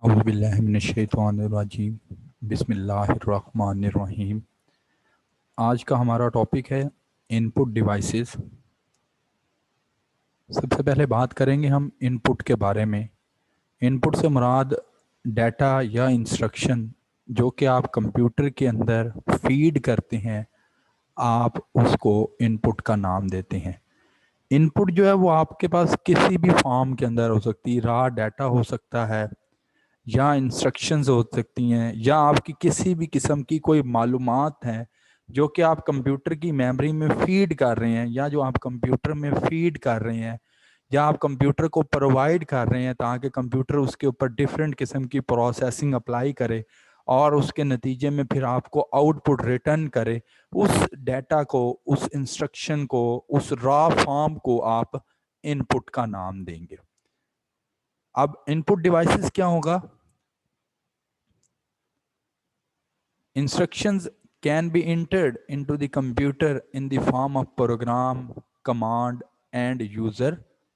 औज़ुबिल्लाहिमिनश्शैतानिर्रजीम बिस्मिल्लाहिर्रहमानिर्रहीम। आज का हमारा टॉपिक है इनपुट डिवाइसेस। सबसे पहले बात करेंगे हम इनपुट के बारे में। इनपुट से मुराद डाटा या इंस्ट्रक्शन जो कि आप कंप्यूटर के अंदर फीड करते हैं, आप उसको इनपुट का नाम देते हैं। इनपुट जो है वो आपके पास किसी भी फॉर्म के अंदर हो सकती है, रॉ डाटा हो सकता है या इंस्ट्रक्शंस हो सकती हैं, या आपकी किसी भी किस्म की कोई मालूमात हैं जो कि आप कंप्यूटर की मेमोरी में फीड कर रहे हैं, या जो आप कंप्यूटर में फीड कर रहे हैं, या आप कंप्यूटर को प्रोवाइड कर रहे हैं ताकि कंप्यूटर उसके ऊपर डिफरेंट किस्म की प्रोसेसिंग अप्लाई करे और उसके नतीजे में फिर आपको आउटपुट रिटर्न करे। उस डाटा को, उस इंस्ट्रक्शन को, उस रॉ फॉर्म को आप इनपुट का नाम देंगे। अब इनपुट डिवाइसेस क्या होगा? Instructions can be entered into the computer in the form of program, command and user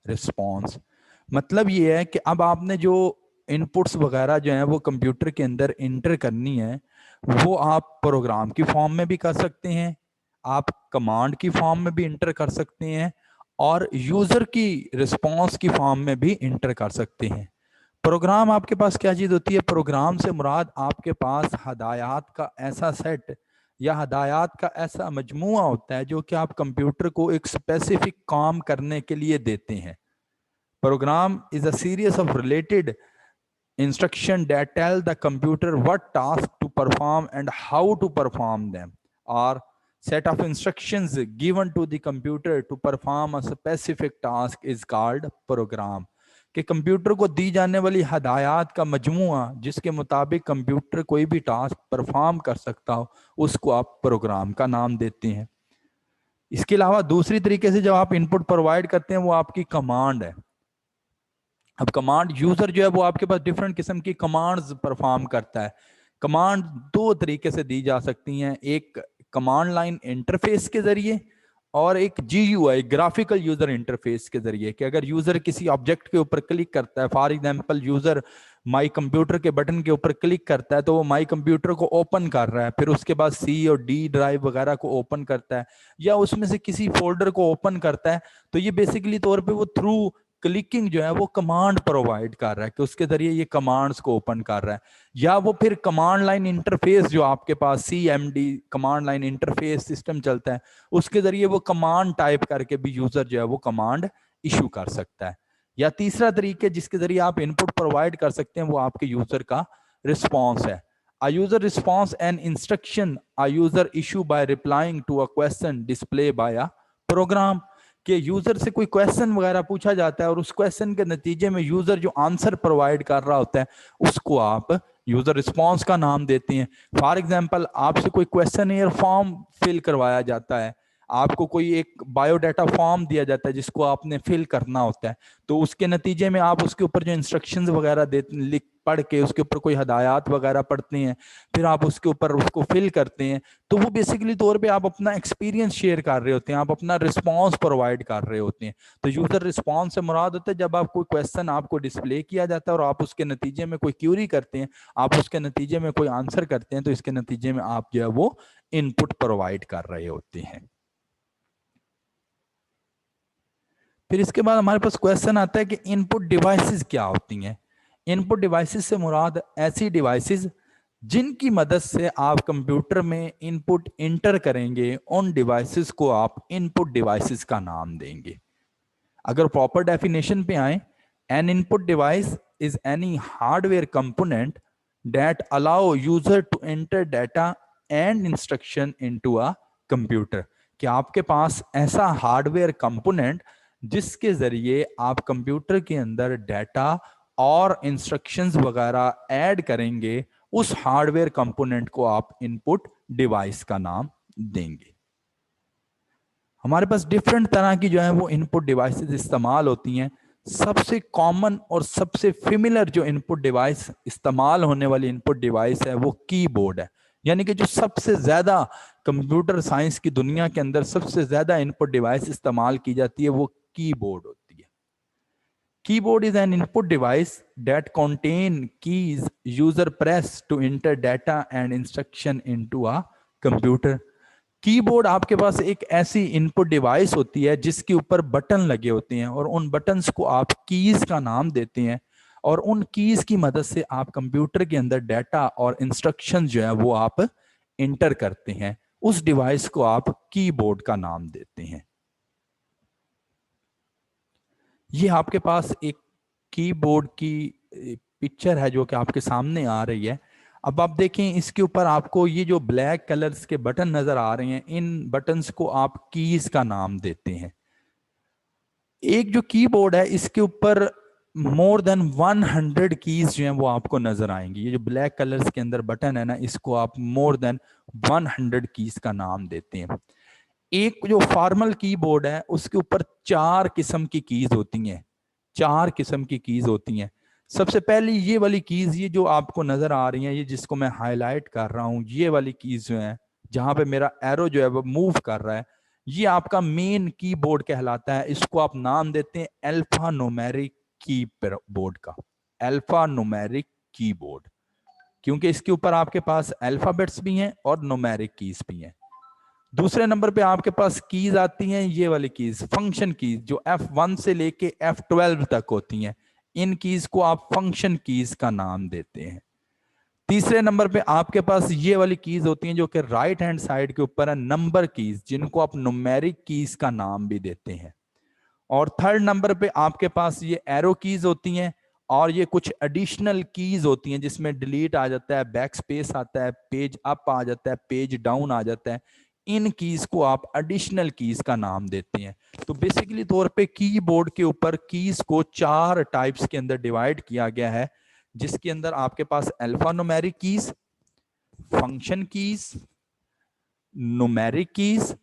response। मतलब ये है कि अब आपने जो इनपुट्स वगैरह जो हैं वो कंप्यूटर के अंदर इंटर करनी है, वो आप प्रोग्राम की फॉर्म में भी कर सकते हैं, आप कमांड की फॉर्म में भी इंटर कर सकते हैं, और यूज़र की रिस्पॉन्स की फॉर्म में भी इंटर कर सकते हैं। प्रोग्राम आपके पास क्या चीज़ होती है? प्रोग्राम से मुराद आपके पास हदायत का ऐसा सेट या हदायत का ऐसा मजमुआ होता है जो कि आप कंप्यूटर को एक स्पेसिफिक काम करने के लिए देते हैं। Program is a series of related instruction that tell the computer what task to perform and how to perform them, or set of instructions given to the computer to perform a specific task is called program। कि computer को दी जाने वाली हदायत का मजमुआ जिसके मुताबिक computer कोई भी टास्क परफॉर्म कर सकता हो, उसको आप प्रोग्राम का नाम देते हैं। इसके अलावा दूसरी तरीके से जब आप इनपुट प्रोवाइड करते हैं वो आपकी कमांड है। अब कमांड यूजर जो है वो आपके पास डिफरेंट किस्म की कमांड्स परफॉर्म करता है। कमांड दो तरीके से दी जा सकती हैं, एक कमांड लाइन इंटरफेस के जरिए और एक GUI ग्राफिकल यूजर इंटरफेस के जरिए। कि अगर यूजर किसी ऑब्जेक्ट के ऊपर क्लिक करता है, for example user my computer के बटन के ऊपर क्लिक करता है तो वो माई कंप्यूटर को ओपन कर रहा है, फिर उसके बाद C और D ड्राइव वगैरह को ओपन करता है या उसमें से किसी फोल्डर को ओपन करता है, तो ये बेसिकली तौर पे वो थ्रू क्लिकिंग जो है वो कमांड प्रोवाइड कर रहा है कि उसके जरिए ये कमांड्स को ओपन कर रहा है। या वो फिर कमांड लाइन इंटरफेस जो आपके पास CMD command line interface system चलता है, उसके जरिए वो कमांड टाइप करके भी यूजर जो है वो कमांड इशू कर सकता है। या तीसरा तरीके जिसके जरिए आप इनपुट प्रोवाइड कर सकते हैं वो आपके यूजर का रिस्पॉन्स है। A user response an instruction a user issue by replying to a question display by a program। कि यूजर से कोई क्वेश्चन वगैरह पूछा जाता है और उस क्वेश्चन के नतीजे में यूजर जो आंसर प्रोवाइड कर रहा होता है उसको आप यूजर रिस्पॉन्स का नाम देते हैं। फॉर एग्जांपल आपसे कोई क्वेश्चन फॉर्म फिल करवाया जाता है, आपको कोई एक बायोडाटा फॉर्म दिया जाता है जिसको आपने फिल करना होता है, तो उसके नतीजे में आप उसके ऊपर जो इंस्ट्रक्शंस वगैरह देते लिख पढ़ के उसके ऊपर कोई हदायत वगैरह पढ़ते हैं, फिर आप उसके ऊपर उसको फिल करते हैं, तो वो बेसिकली तौर पे आप अपना एक्सपीरियंस शेयर कर रहे होते हैं, आप अपना रिस्पॉन्स प्रोवाइड कर रहे होते हैं। तो यूजर रिस्पॉन्स से मुराद होता है जब आप कोई क्वेश्चन आपको डिस्प्ले किया जाता है और आप उसके नतीजे में कोई क्यूरी करते हैं, आप उसके नतीजे में कोई आंसर करते हैं, तो इसके नतीजे में आप जो है वो इनपुट प्रोवाइड कर रहे होते हैं। फिर इसके बाद हमारे पास क्वेश्चन आता है कि इनपुट डिवाइसेस क्या होती हैं। इनपुट डिवाइसेस से मुराद ऐसी डिवाइसेस जिनकी मदद से आप कंप्यूटर में इनपुट इंटर करेंगे, उन डिवाइसेस को आप इनपुट डिवाइसेस का नाम देंगे। अगर प्रॉपर डेफिनेशन पे आए, an input device is any hardware component that allow user to enter data and instruction into a computer. कि आपके पास ऐसा हार्डवेयर कंपोनेंट जिसके जरिए आप कंप्यूटर के अंदर डाटा और इंस्ट्रक्शंस वगैरह ऐड करेंगे, उस हार्डवेयर कंपोनेंट को आप इनपुट डिवाइस का नाम देंगे। हमारे पास डिफरेंट तरह की जो है वो इनपुट डिवाइसेस इस्तेमाल होती हैं। सबसे कॉमन और सबसे फेमिलियर जो इनपुट डिवाइस इस्तेमाल होने वाली इनपुट डिवाइस है वो कीबोर्ड है। यानी कि जो सबसे ज्यादा कंप्यूटर साइंस की दुनिया के अंदर सबसे ज्यादा इनपुट डिवाइस इस्तेमाल की जाती है वो कीबोर्ड होती है। Keyboard is an input device that contain keys user press to enter data and instruction into a computer. Keyboard आपके पास एक ऐसी इनपुट डिवाइस होती है जिसके ऊपर बटन लगे होते हैं और उन बटन्स को आप कीज का नाम देते हैं और उन कीज की मदद से आप कंप्यूटर के अंदर डाटा और इंस्ट्रक्शन जो है वो आप इंटर करते हैं। उस डिवाइस को आप कीबोर्ड का नाम देते हैं। ये आपके पास एक कीबोर्ड की पिक्चर है जो कि आपके सामने आ रही है। अब आप देखें इसके ऊपर आपको ये जो ब्लैक कलर्स के बटन नजर आ रहे हैं, इन बटन्स को आप कीज का नाम देते हैं। एक जो कीबोर्ड है इसके ऊपर मोर देन 100 कीज जो हैं वो आपको नजर आएंगी। ये जो ब्लैक कलर्स के अंदर बटन है ना, इसको आप मोर देन 100 कीज का नाम देते हैं। एक जो फॉर्मल कीबोर्ड है उसके ऊपर 4 किस्म की कीज होती हैं, 4 किस्म की कीज होती हैं। सबसे पहले ये वाली कीज, ये जो आपको नजर आ रही हैं, ये जिसको मैं हाईलाइट कर रहा हूं, ये वाली कीज जो है जहां पे मेरा एरो जो है वो मूव कर रहा है, ये आपका मेन कीबोर्ड कहलाता है। इसको आप नाम देते हैं अल्फा न्यूमेरिक कीबोर्ड का, अल्फा न्यूमेरिक कीबोर्ड, क्योंकि इसके ऊपर आपके पास अल्फाबेट्स भी हैं और न्यूमेरिक कीज भी हैं। दूसरे नंबर पे आपके पास कीज आती हैं, ये वाली कीज फंक्शन कीज, जो F1 से लेके F12 तक होती हैं। इन कीज को आप फंक्शन कीज का नाम देते हैं। तीसरे नंबर पे आपके पास ये वाली कीज होती हैं जो कि राइट हैंड साइड के ऊपर है, नंबर कीज, जिनको आप न्यूमेरिक कीज का नाम भी देते हैं। और थर्ड नंबर पे आपके पास ये एरो कीज होती हैं और ये कुछ एडिशनल कीज होती हैं जिसमें डिलीट आ जाता है, बैक स्पेस आता है, पेज अप आ जाता है, पेज डाउन आ जाता है। इन कीज को आप एडिशनल कीज का नाम देते हैं। तो बेसिकली तौर पे कीबोर्ड के ऊपर कीज को 4 टाइप्स के अंदर डिवाइड किया गया है, जिसके अंदर आपके पास alphanumeric keys, function keys, numeric keys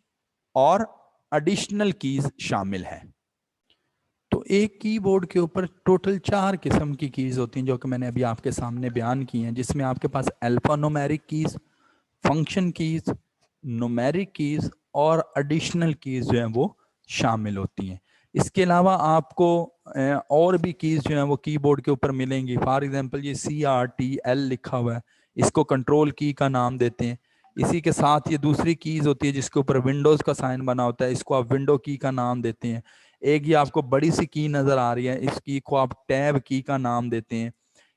और एडिशनल कीज शामिल है। तो एक कीबोर्ड के ऊपर टोटल 4 किस्म की कीज होती हैं जो कि मैंने अभी आपके सामने बयान की हैं, जिसमें आपके पास alphanumeric keys, function keys, numeric keys और एडिशनल कीज जो हैं वो शामिल होती हैं। इसके अलावा आपको और भी कीज जो हैं वो कीबोर्ड के ऊपर मिलेंगी। फॉर एग्जांपल ये CRTL लिखा हुआ है, इसको कंट्रोल की का नाम देते हैं। इसी के साथ ये दूसरी कीज होती है जिसके ऊपर विंडोज का साइन बना होता है, इसको आप विंडो की का नाम देते हैं। एक ये आपको बड़ी सी की नजर आ रही है, इस की को आप टैब की का नाम देते हैं।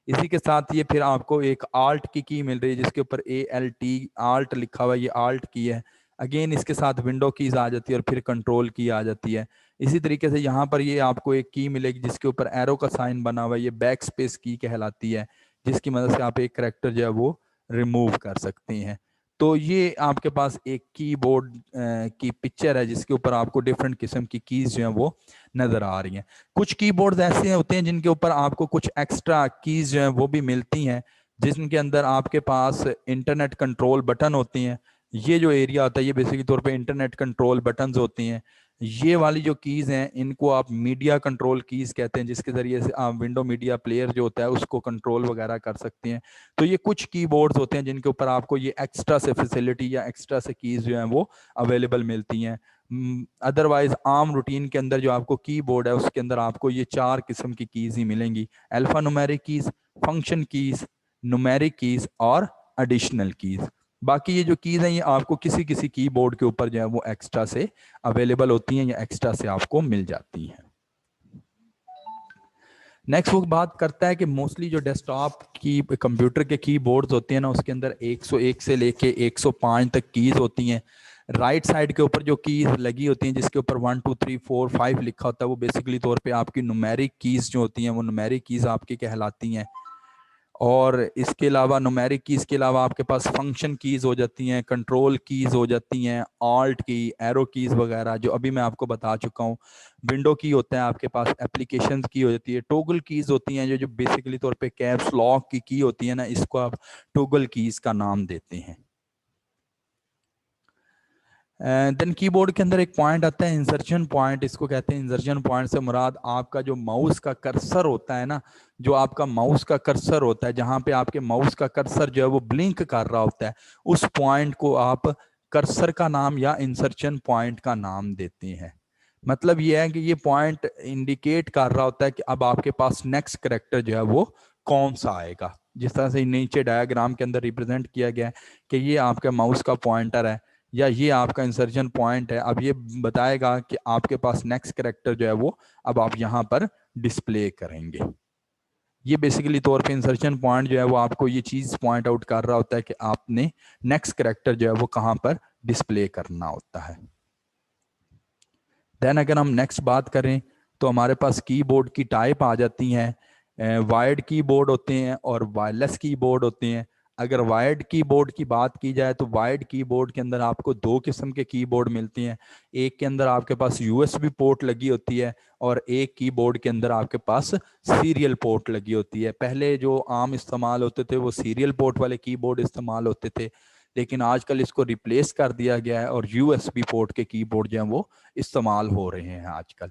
इसी के साथ ये फिर आपको एक आल्ट की मिल रही है जिसके ऊपर ALT आल्ट लिखा हुआ है, ये आल्ट की है। अगेन इसके साथ विंडो कीज आ जाती है और फिर कंट्रोल की आ जाती है। इसी तरीके से यहाँ पर ये आपको एक की मिलेगी जिसके ऊपर एरो का साइन बना हुआ है, ये बैक स्पेस की कहलाती है, जिसकी मदद से आप एक कैरेक्टर जो है वो रिमूव कर सकते हैं। तो ये आपके पास एक कीबोर्ड की पिक्चर है जिसके ऊपर आपको डिफरेंट किस्म की कीज जो है वो नजर आ रही हैं। कुछ कीबोर्ड्स ऐसे होते हैं जिनके ऊपर आपको कुछ एक्स्ट्रा कीज जो है वो भी मिलती हैं, जिनके अंदर आपके पास इंटरनेट कंट्रोल बटन होती हैं। ये जो एरिया होता है ये बेसिकली तौर पे इंटरनेट कंट्रोल बटन्स होती हैं। ये वाली जो कीज हैं इनको आप मीडिया कंट्रोल कीज कहते हैं, जिसके जरिए से आप विंडो मीडिया प्लेयर जो होता है उसको कंट्रोल वगैरह कर सकते हैं। तो ये कुछ कीबोर्ड्स होते हैं जिनके ऊपर आपको ये एक्स्ट्रा से फैसिलिटी या एक्स्ट्रा से कीज जो है वो अवेलेबल मिलती हैं। अदरवाइज आम रूटीन के अंदर जो आपको कीबोर्ड है उसके अंदर आपको ये 4 किस्म की कीज ही मिलेंगी, alpha numeric keys, function keys, numeric keys और एडिशनल कीज। बाकी ये जो कीज हैं ये आपको किसी किसी कीबोर्ड के ऊपर जो है वो एक्स्ट्रा से अवेलेबल होती हैं या एक्स्ट्रा से आपको मिल जाती हैं। नेक्स्ट वो बात करता है कि मोस्टली जो डेस्कटॉप की कंप्यूटर के कीबोर्ड्स होते हैं ना, उसके अंदर 101 से लेके 105 तक कीज होती हैं। राइट साइड के ऊपर जो कीज लगी होती हैं जिसके ऊपर 1 2 3 4 5 लिखा होता है, वो बेसिकली तौर पे आपकी न्यूमेरिक कीज जो होती हैं वो न्यूमेरिक कीज आपकी कहलाती हैं। और इसके अलावा न्यूमेरिक कीज के अलावा आपके पास फंक्शन कीज हो जाती हैं, कंट्रोल कीज हो जाती हैं, ऑल्ट की, एरो कीज वगैरह जो अभी मैं आपको बता चुका हूँ। विंडो की होता है आपके पास, एप्लीकेशंस की हो जाती है, टोगल कीज होती हैं जो बेसिकली तौर पे कैप्स लॉक की होती है ना, इसको आप टोगल कीज का नाम देते हैं। देन कीबोर्ड के अंदर एक पॉइंट आता है इंसर्शन पॉइंट, इसको कहते हैं इंसर्शन पॉइंट से मुराद आपका जो माउस का कर्सर होता है ना, जो आपका माउस का कर्सर होता है, जहां पे आपके माउस का कर्सर जो है वो ब्लिंक कर रहा होता है, उस पॉइंट को आप कर्सर का नाम या इंसर्शन पॉइंट का नाम देते हैं। मतलब ये है कि ये पॉइंट इंडिकेट कर रहा होता है कि अब आपके पास नेक्स्ट करेक्टर जो है वो कौन सा आएगा। जिस तरह से नीचे डायग्राम के अंदर रिप्रेजेंट किया गया है कि ये आपका माउस का पॉइंटर है या ये आपका इंसर्शन पॉइंट है, अब ये बताएगा कि आपके पास नेक्स्ट करेक्टर जो है वो अब आप यहाँ पर डिस्प्ले करेंगे। ये बेसिकली तौर पे इंसर्शन पॉइंट जो है वो आपको ये चीज पॉइंट आउट कर रहा होता है कि आपने नेक्स्ट करेक्टर जो है वो कहाँ पर डिस्प्ले करना होता है। देन अगर हम नेक्स्ट बात करें तो हमारे पास कीबोर्ड की टाइप आ जाती हैं। वायर्ड कीबोर्ड होते हैं और वायरलेस कीबोर्ड होते हैं। अगर वायर्ड कीबोर्ड की बात की जाए तो वायर्ड कीबोर्ड के अंदर आपको दो किस्म के कीबोर्ड मिलती हैं। एक के अंदर आपके पास यूएसबी पोर्ट लगी होती है और एक कीबोर्ड के अंदर आपके पास सीरियल पोर्ट लगी होती है। पहले जो आम इस्तेमाल होते थे वो सीरियल पोर्ट वाले कीबोर्ड इस्तेमाल होते थे, लेकिन आजकल इसको रिप्लेस कर दिया गया है और यूएसबी पोर्ट के कीबोर्ड जो हैं वो इस्तेमाल हो रहे हैं आजकल।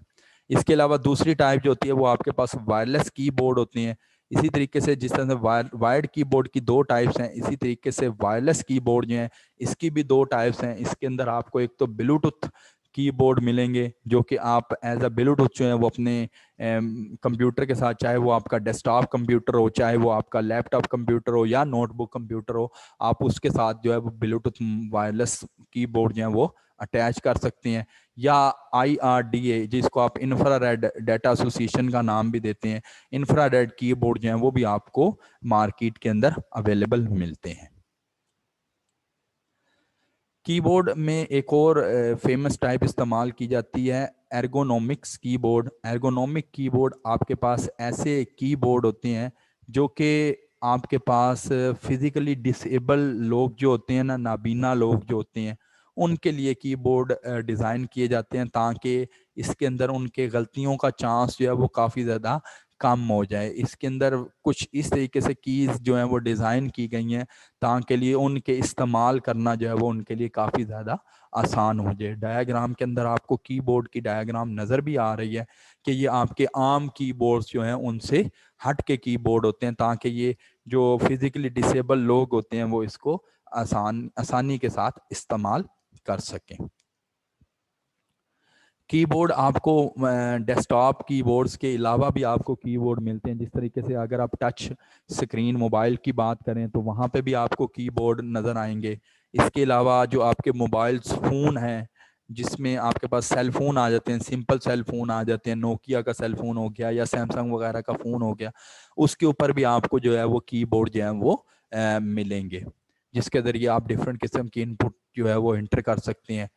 इसके अलावा दूसरी टाइप जो होती है वो आपके पास वायरलेस कीबोर्ड होती हैं। इसी तरीके से जिस तरह से वायर्ड कीबोर्ड की दो टाइप्स हैं, इसी तरीके से वायरलेस कीबोर्ड जो हैं इसकी भी दो टाइप्स हैं। इसके अंदर आपको एक तो ब्लूटूथ कीबोर्ड मिलेंगे जो कि आप एज अ ब्लूटूथ जो है वो अपने कंप्यूटर के साथ, चाहे वो आपका डेस्कटॉप कंप्यूटर हो, चाहे वो आपका लैपटॉप कंप्यूटर हो या नोटबुक कंप्यूटर हो, आप उसके साथ जो है वो ब्लूटूथ वायरलेस कीबोर्ड जो है वो अटैच कर सकते हैं। या IRDA जिसको आप इंफ्रारेड डाटा एसोसिएशन का नाम भी देते हैं, इंफ्रारेड कीबोर्ड जो है वो भी आपको मार्केट के अंदर अवेलेबल मिलते हैं। कीबोर्ड में एक और फेमस टाइप इस्तेमाल की जाती है एर्गोनॉमिक्स कीबोर्ड। एर्गोनॉमिक कीबोर्ड आपके पास ऐसे कीबोर्ड होते हैं जो कि आपके पास फिजिकली डिसेबल लोग जो होते हैं ना, नाबीना लोग जो होते हैं, उनके लिए कीबोर्ड डिज़ाइन किए जाते हैं ताकि इसके अंदर उनके गलतियों का चांस जो है वो काफ़ी ज़्यादा कम हो जाए। इसके अंदर कुछ इस तरीके से कीज़ जो हैं वो डिज़ाइन की गई हैं ताकि लिए उनके इस्तेमाल करना जो है वो उनके लिए काफ़ी ज़्यादा आसान हो जाए। डायग्राम के अंदर आपको कीबोर्ड की डायग्राम नज़र भी आ रही है कि ये आपके आम कीबोर्ड्स जो हैं उनसे हट के कीबोर्ड होते हैं ताकि ये जो फिजिकली डिसेबल लोग होते हैं वो इसको आसानी के साथ इस्तेमाल कर सकें। कीबोर्ड आपको डेस्कटॉप कीबोर्ड्स के अलावा भी आपको कीबोर्ड मिलते हैं। जिस तरीके से अगर आप टच स्क्रीन मोबाइल की बात करें तो वहाँ पे भी आपको कीबोर्ड नज़र आएंगे। इसके अलावा जो आपके मोबाइल्स फ़ोन हैं जिसमें आपके पास सेल फ़ोन आ जाते हैं, सिंपल सेल फ़ोन आ जाते हैं, नोकिया का सेल फ़ोन हो गया या सैमसंग वगैरह का फ़ोन हो गया, उसके ऊपर भी आपको जो है वो कीबोर्ड जो है वो मिलेंगे जिसके ज़रिए आप डिफरेंट किस्म की इनपुट जो है वो एंटर कर सकते हैं।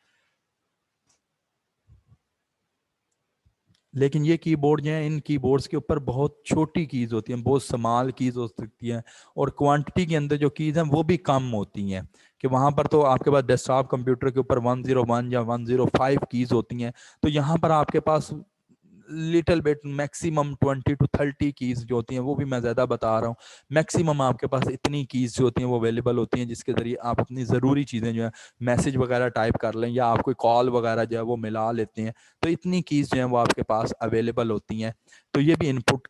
लेकिन ये कीबोर्ड जो है इन कीबोर्ड्स के ऊपर बहुत छोटी कीज होती हैं, बहुत स्मॉल कीज हो सकती हैं और क्वांटिटी के अंदर जो कीज हैं वो भी कम होती हैं कि वहाँ पर तो आपके पास डेस्कटॉप कंप्यूटर के ऊपर 101 या 105 कीज होती हैं, तो यहाँ पर आपके पास little bit maximum 20 to 30 keys जो होती हैं, वो भी मैं ज़्यादा बता रहा हूँ, मैक्सिमम आपके पास इतनी कीज जो होती हैं वो अवेलेबल होती हैं जिसके ज़रिए आप अपनी ज़रूरी चीज़ें जो है मैसेज वगैरह टाइप कर लें या आप कोई कॉल वगैरह जो है वो मिला लेते हैं, तो इतनी कीज जो है वो आपके पास अवेलेबल होती हैं। तो ये भी इनपुट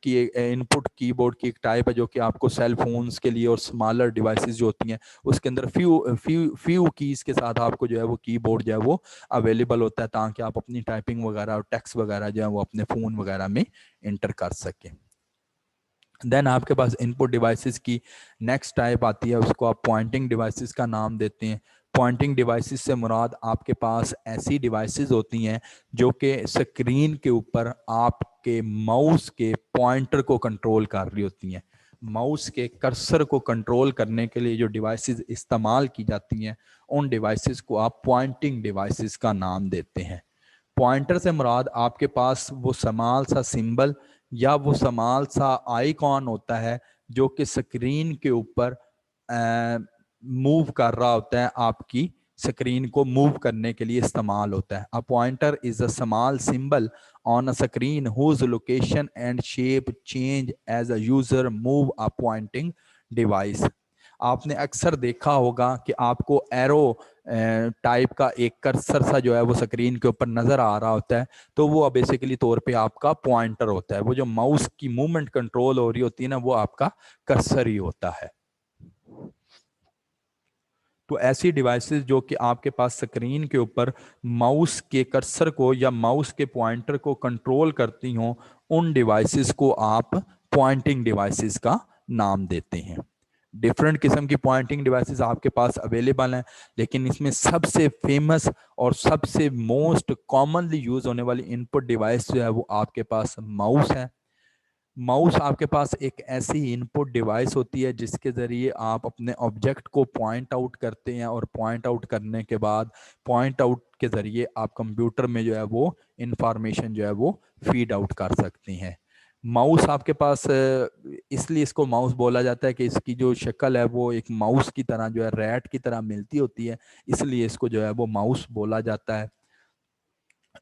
कीबोर्ड की एक टाइप है जो कि आपको सेल फोन्स के लिए और स्मॉलर डिवाइसेस जो होती हैं उसके अंदर फ्यू कीज के साथ आपको जो है वो कीबोर्ड जो है वो अवेलेबल होता है ताकि आप अपनी टाइपिंग वगैरह और टेक्स्ट वगैरह जो है वो अपने फ़ोन वगैरह में इंटर कर सकें। देन आपके पास इनपुट डिवाइसेस की नेक्स्ट टाइप आती है, उसको आप पॉइंटिंग डिवाइसेस का नाम देते हैं। पॉइंटिंग डिवाइसेस से मुराद आपके पास ऐसी डिवाइसेस होती हैं जो कि स्क्रीन के ऊपर आपके माउस के पॉइंटर को कंट्रोल कर रही होती हैं। माउस के कर्सर को कंट्रोल करने के लिए जो डिवाइसेस इस्तेमाल की जाती हैं उन डिवाइसेस को आप पॉइंटिंग डिवाइसेस का नाम देते हैं। पॉइंटर से मुराद आपके पास वो स्मॉल सा सिंबल या वो स्मॉल सा आइकॉन होता है जो कि स्क्रीन के ऊपर मूव कर रहा होता है, आपकी स्क्रीन को मूव करने के लिए इस्तेमाल होता है। A pointer is a small symbol on a screen whose location and shape change as a user move a pointing device. आपने अक्सर देखा होगा कि आपको एरो टाइप का एक कर्सर सा जो है वो स्क्रीन के ऊपर नजर आ रहा होता है, तो वो बेसिकली तौर पे आपका पॉइंटर होता है। वो जो माउस की मूवमेंट कंट्रोल हो रही होती है ना, वो आपका कर्सर ही होता है। तो ऐसी डिवाइसेस जो कि आपके पास स्क्रीन के ऊपर माउस के कर्सर को या माउस के पॉइंटर को कंट्रोल करती हों, उन डिवाइसेस को आप पॉइंटिंग डिवाइसेस का नाम देते हैं। डिफरेंट किस्म की पॉइंटिंग डिवाइसेस आपके पास अवेलेबल हैं, लेकिन इसमें सबसे फेमस और सबसे मोस्ट कॉमनली यूज होने वाली इनपुट डिवाइस जो है वो आपके पास माउस है। माउस आपके पास एक ऐसी इनपुट डिवाइस होती है जिसके ज़रिए आप अपने ऑब्जेक्ट को पॉइंट आउट करते हैं, और पॉइंट आउट करने के बाद पॉइंट आउट के ज़रिए आप कंप्यूटर में जो है वो इंफॉर्मेशन जो है वो फीड आउट कर सकते हैं। माउस आपके पास इसलिए इसको माउस बोला जाता है कि इसकी जो शक्ल है वो एक माउस की तरह जो है रैट की तरह मिलती होती है, इसलिए इसको जो है वो माउस बोला जाता है।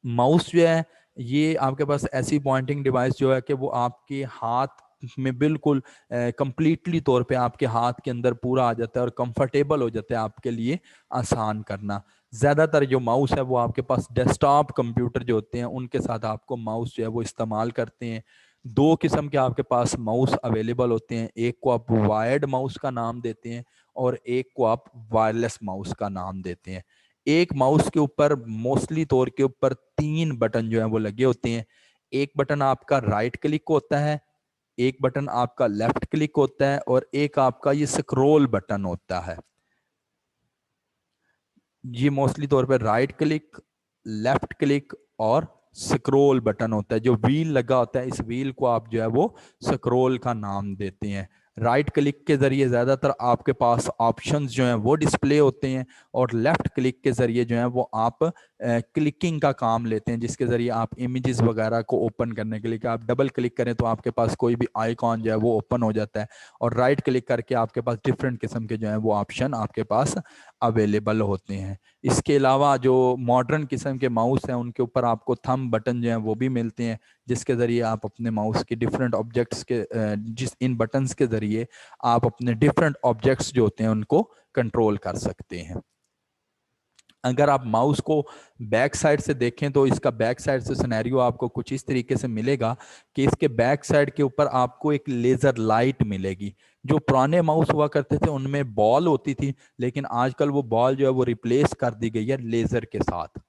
माउस जो है ये आपके पास ऐसी पॉइंटिंग डिवाइस जो है कि वो आपके हाथ में बिल्कुल कंप्लीटली तौर पे आपके हाथ के अंदर पूरा आ जाता है और कंफर्टेबल हो जाता है आपके लिए आसान करना। ज़्यादातर जो माउस है वो आपके पास डेस्कटॉप कंप्यूटर जो होते हैं उनके साथ आपको माउस जो है वो इस्तेमाल करते हैं। दो किस्म के आपके पास माउस अवेलेबल होते हैं, एक को आप वायर्ड माउस का नाम देते हैं और एक को आप वायरलेस माउस का नाम देते हैं। एक माउस के ऊपर मोस्टली तौर के ऊपर 3 बटन जो है वो लगे होते हैं। एक बटन आपका राइट क्लिक होता है, एक बटन आपका लेफ्ट क्लिक होता है और एक आपका ये स्क्रॉल बटन होता है। ये मोस्टली तौर पे राइट क्लिक, लेफ्ट क्लिक और स्क्रॉल बटन होता है। जो व्हील लगा होता है इस व्हील को आप जो है वो स्क्रॉल का नाम देते हैं। राइट क्लिक के जरिए ज्यादातर आपके पास ऑप्शंस जो हैं वो डिस्प्ले होते हैं, और लेफ्ट क्लिक के जरिए जो है वो आप क्लिकिंग का काम लेते हैं, जिसके जरिए आप इमेजेस वगैरह को ओपन करने के लिए कि आप डबल क्लिक करें तो आपके पास कोई भी आइकॉन जो है वो ओपन हो जाता है, और राइट क्लिक करके आपके पास डिफरेंट किस्म के जो है वो ऑप्शन आपके पास अवेलेबल होते हैं। इसके अलावा जो मॉडर्न किस्म के माउस हैं उनके ऊपर आपको थंब बटन जो हैं वो भी मिलते हैं, जिसके ज़रिए आप अपने माउस के डिफरेंट ऑब्जेक्ट्स के जिस इन बटन्स के ज़रिए आप अपने डिफरेंट ऑब्जेक्ट्स जो होते हैं उनको कंट्रोल कर सकते हैं। अगर आप माउस को बैक साइड से देखें तो इसका बैक साइड से सिनेरियो आपको कुछ इस तरीके से मिलेगा कि इसके बैक साइड के ऊपर आपको एक लेजर लाइट मिलेगी। जो पुराने माउस हुआ करते थे उनमें बॉल होती थी, लेकिन आजकल वो बॉल जो है वो रिप्लेस कर दी गई है लेजर के साथ।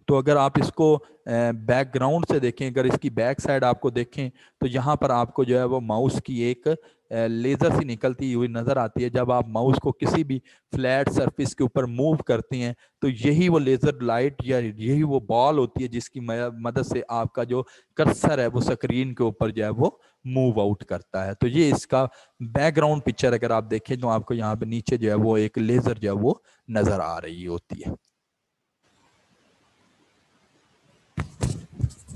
तो अगर आप इसको बैकग्राउंड से देखें, अगर इसकी बैक साइड आपको देखें तो यहाँ पर आपको जो है वो माउस की एक लेज़र सी निकलती हुई नज़र आती है। जब आप माउस को किसी भी फ्लैट सरफेस के ऊपर मूव करते हैं तो यही वो लेज़र लाइट या यही वो बॉल होती है जिसकी मदद से आपका जो कर्सर है वो स्क्रीन के ऊपर जो है वो मूव आउट करता है। तो ये इसका बैकग्राउंड पिक्चर अगर आप देखें तो आपको यहाँ पे नीचे जो है वो एक लेज़र जो है वो नज़र आ रही होती है।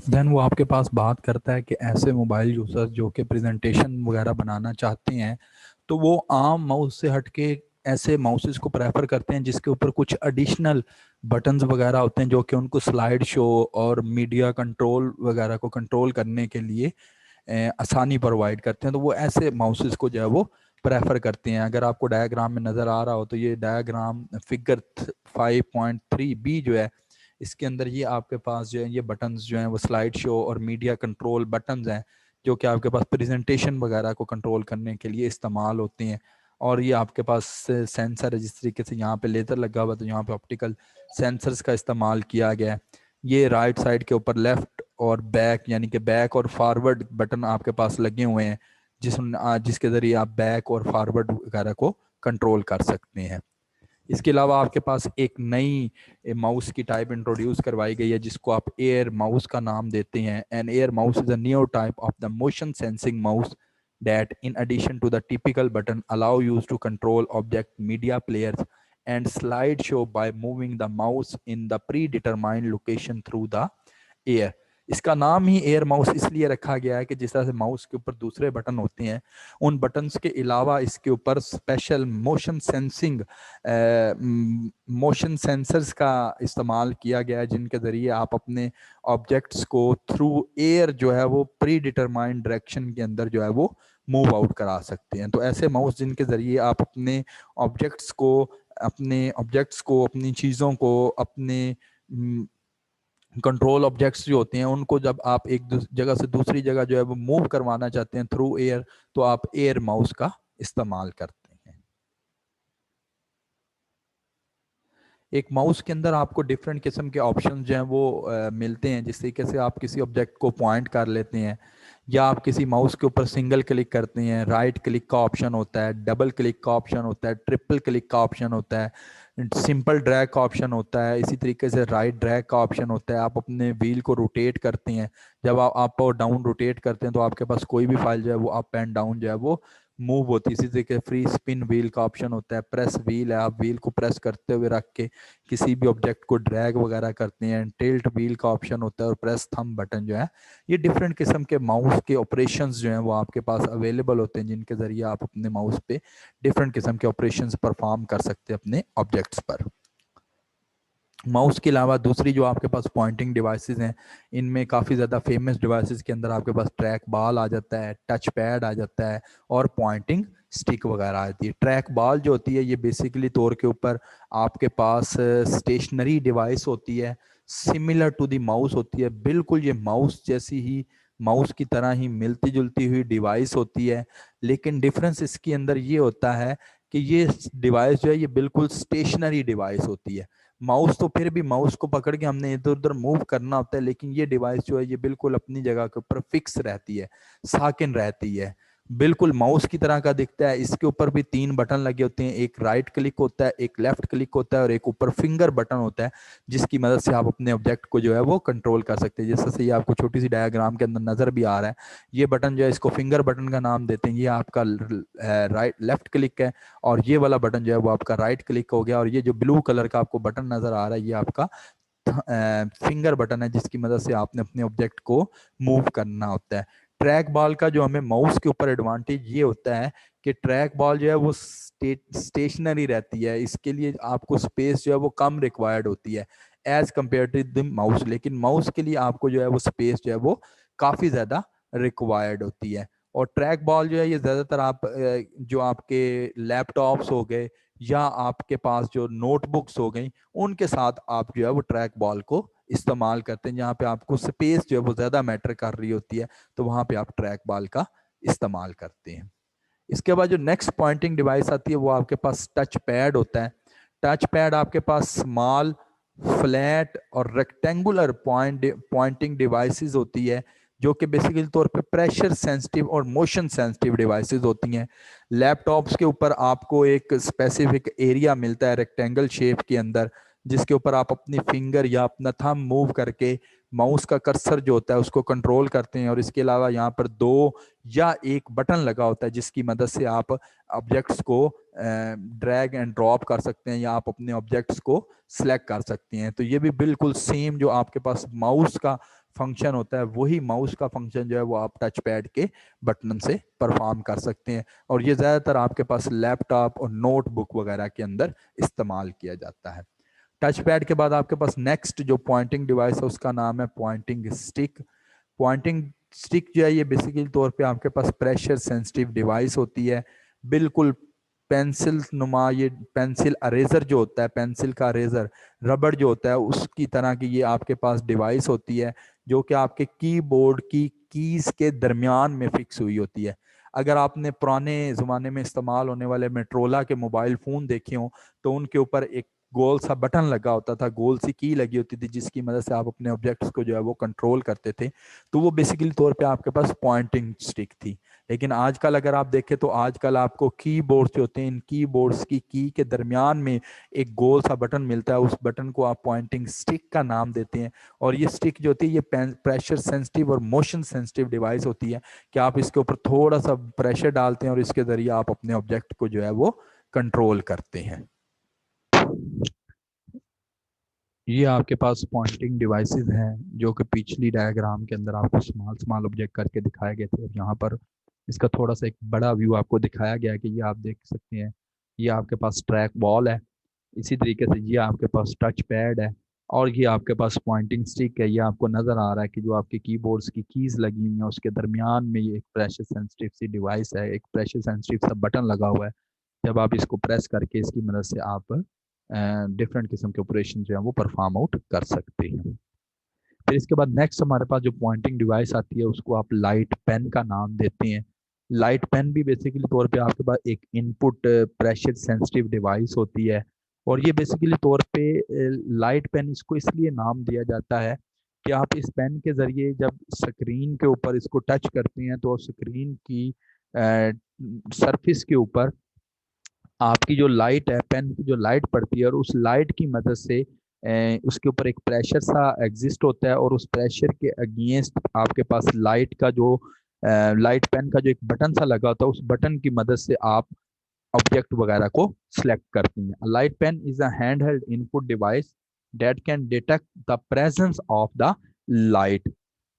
देन वो आपके पास बात करता है कि ऐसे मोबाइल यूज़र्स जो कि प्रेजेंटेशन वगैरह बनाना चाहते हैं तो वो आम माउस से हटके ऐसे माउसेस को प्रेफर करते हैं जिसके ऊपर कुछ एडिशनल बटन्स वगैरह होते हैं जो कि उनको स्लाइड शो और मीडिया कंट्रोल वगैरह को कंट्रोल करने के लिए आसानी प्रोवाइड करते हैं। तो वो ऐसे माउसेस को जो है वो प्रेफर करते हैं। अगर आपको डायग्राम में नज़र आ रहा हो तो ये डायग्राम फिगर 5.3b जो है इसके अंदर ये आपके पास जो है ये बटन्स जो हैं वो स्लाइड शो और मीडिया कंट्रोल बटन्स हैं, जो कि आपके पास प्रेजेंटेशन वगैरह को कंट्रोल करने के लिए इस्तेमाल होते हैं। और ये आपके पास सेंसर है, जिस तरीके से यहाँ पे लेज़र लगा हुआ तो यहाँ पे ऑप्टिकल सेंसर्स का इस्तेमाल किया गया है। ये राइट साइड के ऊपर लेफ्ट और बैक यानी कि बैक और फॉरवर्ड बटन आपके पास लगे हुए हैं, जिसके ज़रिए आप बैक और फॉरवर्ड वगैरह को कंट्रोल कर सकते हैं। इसके अलावा आपके पास एक नई माउस की टाइप इंट्रोड्यूस करवाई गई है जिसको आप एयर माउस का नाम देते हैं। An air mouse is a new type of the motion sensing mouse that in addition to the typical button allow you to control object media players and slideshow by moving the mouse in the predetermined location through the air। इसका नाम ही air mouse इसलिए रखा गया है कि जिस तरह से माउस के ऊपर दूसरे बटन होते हैं उन बटन्स के अलावा इसके ऊपर special motion sensing motion sensors का इस्तेमाल किया गया है, जिनके ज़रिए आप अपने ऑब्जेक्ट्स को थ्रू एयर जो है वो प्री डिटरमाइंड डायरेक्शन के अंदर जो है वो मूव आउट करा सकते हैं। तो ऐसे माउस जिनके ज़रिए आप अपने ऑब्जेक्ट्स को अपनी चीज़ों को अपने कंट्रोल ऑब्जेक्ट्स जो होते हैं उनको जब आप एक जगह से दूसरी जगह जो है वो मूव करवाना चाहते हैं थ्रू एयर तो आप एयर माउस का इस्तेमाल करते हैं। एक माउस के अंदर आपको डिफरेंट किस्म के ऑप्शन जो हैं वो मिलते हैं। जिस तरीके से आप किसी ऑब्जेक्ट को पॉइंट कर लेते हैं, या आप किसी माउस के ऊपर सिंगल क्लिक करते हैं, राइट क्लिक का ऑप्शन होता है, डबल क्लिक का ऑप्शन होता है, ट्रिपल क्लिक का ऑप्शन होता है, सिंपल ड्रैग का ऑप्शन होता है, इसी तरीके से राइट ड्रैग का ऑप्शन होता है। आप अपने व्हील को रोटेट करते हैं, जब आप अप और डाउन रोटेट करते हैं तो आपके पास कोई भी फाइल जो है वो अप एंड डाउन जो है वो मूव होती है। इसी तरीके फ्री स्पिन व्हील का ऑप्शन होता है, प्रेस व्हील है, आप व्हील को प्रेस करते हुए रख के किसी भी ऑब्जेक्ट को ड्रैग वगैरह करते हैं। टिल्ट व्हील का ऑप्शन होता है और प्रेस थंब बटन जो है। ये डिफरेंट किस्म के माउस के ऑपरेशंस जो हैं वो आपके पास अवेलेबल होते हैं, जिनके जरिए आप अपने माउस पे डिफरेंट किस्म के ऑपरेशंस परफॉर्म कर सकते हैं अपने ऑब्जेक्ट्स पर। माउस के अलावा दूसरी जो आपके पास पॉइंटिंग डिवाइसेस हैं, इनमें काफ़ी ज़्यादा फेमस डिवाइसेस के अंदर आपके पास ट्रैक बॉल आ जाता है, टच पैड आ जाता है और पॉइंटिंग स्टिक वगैरह आती है। ट्रैक बॉल जो होती है ये बेसिकली तौर के ऊपर आपके पास स्टेशनरी डिवाइस होती है, सिमिलर टू दी माउस होती है, बिल्कुल ये माउस जैसी ही, माउस की तरह ही मिलती जुलती हुई डिवाइस होती है। लेकिन डिफरेंस इसके अंदर ये होता है कि ये डिवाइस जो है ये बिल्कुल स्टेशनरी डिवाइस होती है। माउस तो फिर भी माउस को पकड़ के हमने इधर उधर मूव करना होता है, लेकिन ये डिवाइस जो है ये बिल्कुल अपनी जगह के ऊपर फिक्स रहती है, साकिन रहती है, बिल्कुल माउस की तरह का दिखता है। इसके ऊपर भी 3 बटन लगे होते हैं, एक राइट क्लिक होता है, एक लेफ्ट क्लिक होता है और एक ऊपर फिंगर बटन होता है, जिसकी मदद से आप अपने ऑब्जेक्ट को जो है वो कंट्रोल कर सकते हैं। जैसे ये आपको छोटी सी डायग्राम के अंदर नजर भी आ रहा है, ये बटन जो है इसको फिंगर बटन का नाम देते हैं। ये आपका राइट लेफ्ट क्लिक है और ये वाला बटन जो है वो आपका राइट क्लिक हो गया, और ये जो ब्लू कलर का आपको बटन नजर आ रहा है ये आपका फिंगर बटन है, जिसकी मदद से आपने अपने ऑब्जेक्ट को मूव करना होता है। ट्रैक बॉल का जो हमें माउस के ऊपर एडवांटेज ये होता है कि ट्रैक बॉल जो है वो स्टेशनरी रहती है, इसके लिए आपको स्पेस जो है वो कम रिक्वायर्ड होती है as compare to the mouse. लेकिन माउस के लिए आपको जो है वो स्पेस जो है वो काफ़ी ज़्यादा रिक्वायर्ड होती है। और ट्रैक बॉल जो है ये ज़्यादातर आप जो आपके लैपटॉप्स हो गए या आपके पास जो नोटबुक्स हो गई, उनके साथ आप जो है वो ट्रैक बॉल को इस्तेमाल करते हैं, जहाँ पे आपको स्पेस जो है वो ज़्यादा मैटर कर रही होती है, तो वहाँ पे आप ट्रैक बॉल का इस्तेमाल करते हैं। इसके बाद जो नेक्स्ट पॉइंटिंग डिवाइस आती है वो आपके पास टच पैड होता है। टच पैड आपके पास स्मॉल, फ्लैट और रेक्टेंगुलर पॉइंटिंग डिवाइसेस होती है, जो कि बेसिकली तौर पे प्रेशर सेंसिटिव और मोशन सेंसिटिव डिवाइसेस होती हैं। लैपटॉप्स के ऊपर आपको एक स्पेसिफिक एरिया मिलता है रेक्टेंगल शेप के अंदर, जिसके ऊपर आप अपनी फिंगर या अपना थंब मूव करके माउस का कर्सर जो होता है उसको कंट्रोल करते हैं। और इसके अलावा यहाँ पर 2 या एक बटन लगा होता है, जिसकी मदद से आप ऑब्जेक्ट्स को ड्रैग एंड ड्रॉप कर सकते हैं या आप अपने ऑब्जेक्ट्स को सिलेक्ट कर सकते हैं। तो ये भी बिल्कुल सेम जो आपके पास माउस का फंक्शन होता है, वही माउस का फंक्शन जो है वो आप टच पैड के बटन से परफॉर्म कर सकते हैं। और ये ज़्यादातर आपके पास लैपटॉप और नोटबुक वगैरह के अंदर इस्तेमाल किया जाता है। टच पैड के बाद आपके पास नेक्स्ट जो पॉइंटिंग डिवाइस है उसका नाम है पॉइंटिंग स्टिक। पॉइंटिंग स्टिक जो है ये बेसिकली तौर पे आपके पास प्रेशर सेंसिटिव डिवाइस होती है, बिल्कुल पेंसिल नुमा। ये पेंसिल अरेजर जो होता है, पेंसिल का अरेजर, रबड़ जो होता है, उसकी तरह की ये आपके पास डिवाइस होती है, जो कि आपके कीबोर्ड की कीज के दरमियान में फिक्स हुई होती है। अगर आपने पुराने ज़माने में इस्तेमाल होने वाले मेट्रोला के मोबाइल फ़ोन देखे हों, तो उनके ऊपर एक गोल सा बटन लगा होता था, गोल सी की लगी होती थी, जिसकी मदद से आप अपने ऑब्जेक्ट्स को जो है वो कंट्रोल करते थे। तो वो बेसिकली तौर पे आपके पास पॉइंटिंग स्टिक थी। लेकिन आजकल अगर आप देखें तो आजकल आपको कीबोर्ड्स जो होते हैं, इन कीबोर्ड्स की की के दरमियान में एक गोल सा बटन मिलता है, उस बटन को आप पॉइंटिंग स्टिक का नाम देते हैं। और ये स्टिक जो होती है ये प्रेशर सेंसिटिव और मोशन सेंसिटिव डिवाइस होती है, कि आप इसके ऊपर थोड़ा सा प्रेशर डालते हैं और इसके जरिए आप अपने ऑब्जेक्ट को जो है वो कंट्रोल करते हैं। ये आपके पास पॉइंटिंग डिवाइसेस हैं, जो कि पिछली डायग्राम के अंदर आपको स्मॉल स्मॉल ऑब्जेक्ट करके दिखाए गए थे, और यहाँ पर इसका थोड़ा सा एक बड़ा व्यू आपको दिखाया गया है कि ये आप देख सकते हैं। ये आपके पास ट्रैक बॉल है, इसी तरीके से ये आपके पास टच पैड है, और ये आपके पास पॉइंटिंग स्टिक है। ये आपको नज़र आ रहा है कि जो आपकी कीबोर्ड्स की कीज़ लगी हुई हैं उसके दरमियान में ये एक प्रेशर सेंसिटिव सी डिवाइस है, एक प्रेशर सेंसिटिव सा बटन लगा हुआ है। जब आप इसको प्रेस करके इसकी मदद से आप डिफरेंट किस्म के ऑपरेशन जो है वो परफॉर्म आउट कर सकते हैं। फिर इसके बाद नेक्स्ट हमारे पास जो पॉइंटिंग डिवाइस आती है उसको आप लाइट पेन का नाम देते हैं। लाइट पेन भी बेसिकली तौर पे आपके पास एक इनपुट प्रेशर सेंसिटिव डिवाइस होती है, और ये बेसिकली तौर पे लाइट पेन इसको इसलिए नाम दिया जाता है कि आप इस पेन के जरिए जब स्क्रीन के ऊपर इसको टच करते हैं तो स्क्रीन की सरफेस के ऊपर आपकी जो लाइट है, पेन की जो लाइट पड़ती है, और उस लाइट की मदद से उसके ऊपर एक प्रेशर सा एग्जिस्ट होता है, और उस प्रेशर के अगेंस्ट आपके पास लाइट का जो लाइट पेन का जो एक बटन सा लगा होता है, उस बटन की मदद से आप ऑब्जेक्ट वगैरह को सिलेक्ट करती हैं। Light pen is a hand held input device that can detect the presence of the light.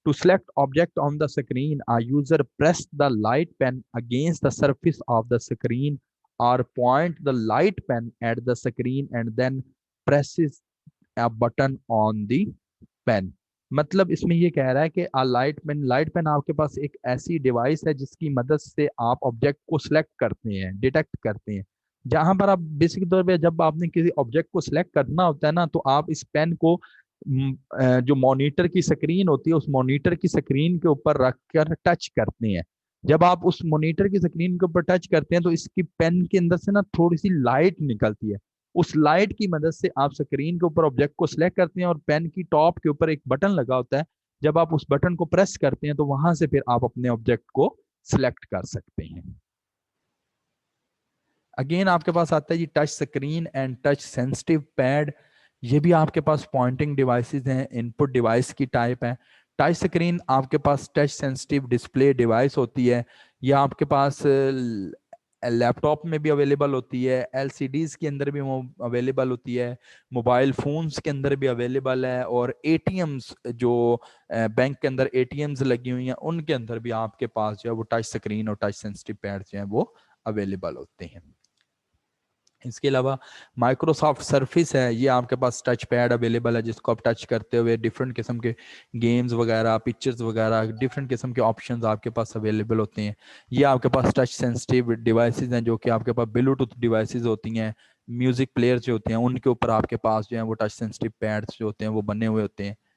To select object on the screen, a user press the light pen against the surface of the screen or point the light pen at the screen and then presses a button on the pen. मतलब इसमें ये कह रहा है कि light pen आपके पास एक ऐसी डिवाइस है जिसकी मदद से आप ऑब्जेक्ट को सिलेक्ट करते हैं, डिटेक्ट करते हैं। जहां पर आप बेसिक तौर पे जब आपने किसी ऑब्जेक्ट को सिलेक्ट करना होता है ना, तो आप इस पेन को जो मॉनिटर की स्क्रीन होती है उस मॉनिटर की स्क्रीन के ऊपर रख कर टच करते हैं। जब आप उस मॉनिटर की स्क्रीन के ऊपर टच करते हैं तो इसकी पेन के अंदर से ना थोड़ी सी लाइट निकलती है। उस लाइट की मदद से आप स्क्रीन के ऊपर ऑब्जेक्ट को सिलेक्ट करते हैं, और पेन की टॉप के ऊपर एक बटन लगा होता है। जब आप उस बटन को प्रेस करते हैं तो वहां से फिर आप अपने ऑब्जेक्ट को सिलेक्ट कर सकते हैं। अगेन आपके पास आता है जी touch screen and touch sensitive pad. ये भी आपके पास पॉइंटिंग डिवाइसेस हैं, इनपुट डिवाइस की टाइप है। टच स्क्रीन आपके पास टच सेंसिटिव डिस्प्ले डिवाइस होती है। ये आपके पास लैपटॉप में भी अवेलेबल होती है, एलसीडीज के अंदर भी अवेलेबल होती है, मोबाइल फोन्स के अंदर भी अवेलेबल है, और एटीएम्स जो बैंक के अंदर एटीएम्स लगी हुई हैं उनके अंदर भी आपके पास जो है वो टच स्क्रीन और टच सेंसिटिव पैड जो है वो अवेलेबल होते हैं। इसके अलावा माइक्रोसॉफ्ट सरफेस है, ये आपके पास टच पैड अवेलेबल है जिसको आप टच करते हुए डिफरेंट किस्म के गेम्स वगैरह, पिक्चर्स वगैरह, डिफरेंट किस्म के ऑप्शंस आपके पास अवेलेबल होते हैं। ये आपके पास टच सेंसिटिव डिवाइसेस हैं जो कि आपके पास ब्लूटूथ डिवाइसेस होती हैं, म्यूजिक प्लेयर जो होते हैं उनके ऊपर आपके पास जो है वो टच सेंसिटिव पैड्स जो होते हैं वो बने हुए होते हैं।